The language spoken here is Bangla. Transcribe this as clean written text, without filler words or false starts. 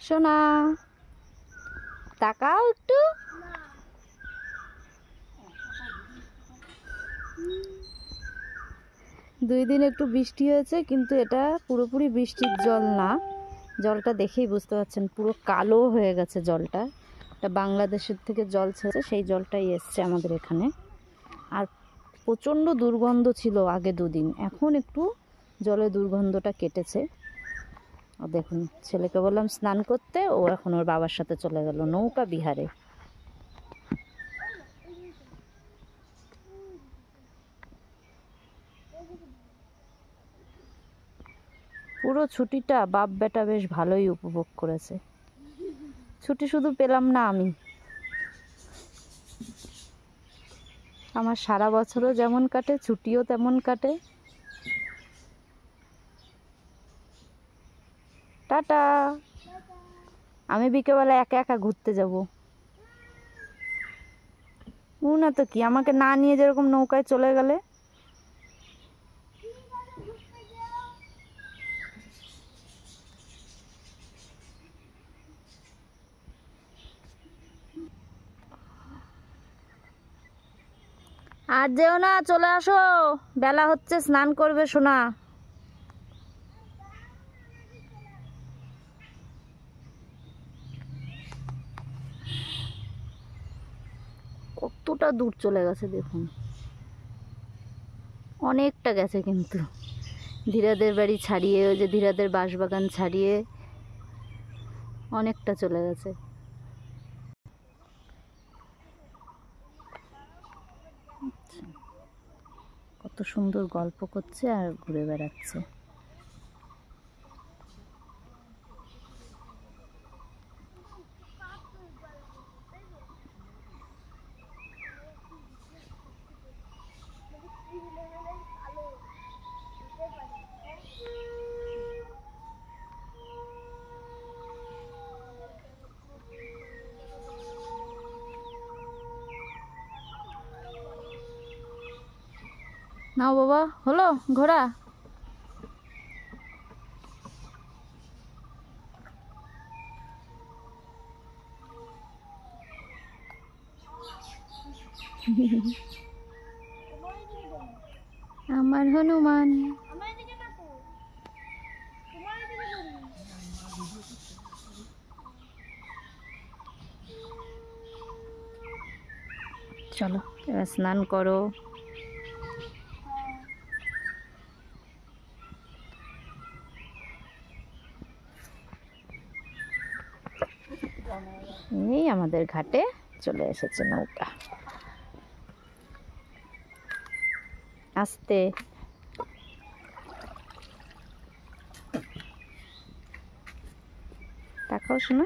সোনা তাকাও একটু। দুই দিন একটু বৃষ্টি হয়েছে, কিন্তু এটা পুরোপুরি বৃষ্টির জল না। জলটা দেখেই বুঝতে পারছেন পুরো কালো হয়ে গেছে জলটা। এটা বাংলাদেশের থেকে জল ছেড়েছে, সেই জলটাই এসছে আমাদের এখানে। আর প্রচণ্ড দুর্গন্ধ ছিল আগে দুদিন, এখন একটু জলের দুর্গন্ধটা কেটেছে। আর দেখুন, ছেলেকে বললাম স্নান করতে, ও এখন ওর বাবার সাথে চলে গেল নৌকা বিহারে। পুরো ছুটিটা বাপ বেটা বেশ ভালোই উপভোগ করেছে। ছুটি শুধু পেলাম না আমি, আমার সারা বছরও যেমন কাটে ছুটিও তেমন কাটে। টাটা। আমি বিকেলবেলা একা একা ঘুরতে যাব। না তো কি, আমাকে না নিয়ে যেরকম নৌকায় চলে গেলে। আর যেও না, চলে আসো, বেলা হচ্ছে, স্নান করবে সোনা। কতটা দূর চলে গেছে দেখুন, অনেকটা গেছে। কিন্তু ধীরাদের বাড়ি ছাড়িয়ে, ওই যে ধীরাদের বাঁশবাগান ছাড়িয়ে অনেকটা চলে গেছে। কত সুন্দর গল্প করছে আর ঘুরে বেড়াচ্ছে। নাও বাবা, হলো ঘোরা। আমার হনুমান। চলো এবার স্নান করো। এই আমাদের ঘাটে চলে এসেছে নৌকা। আস্তে। তাকাও শোনা।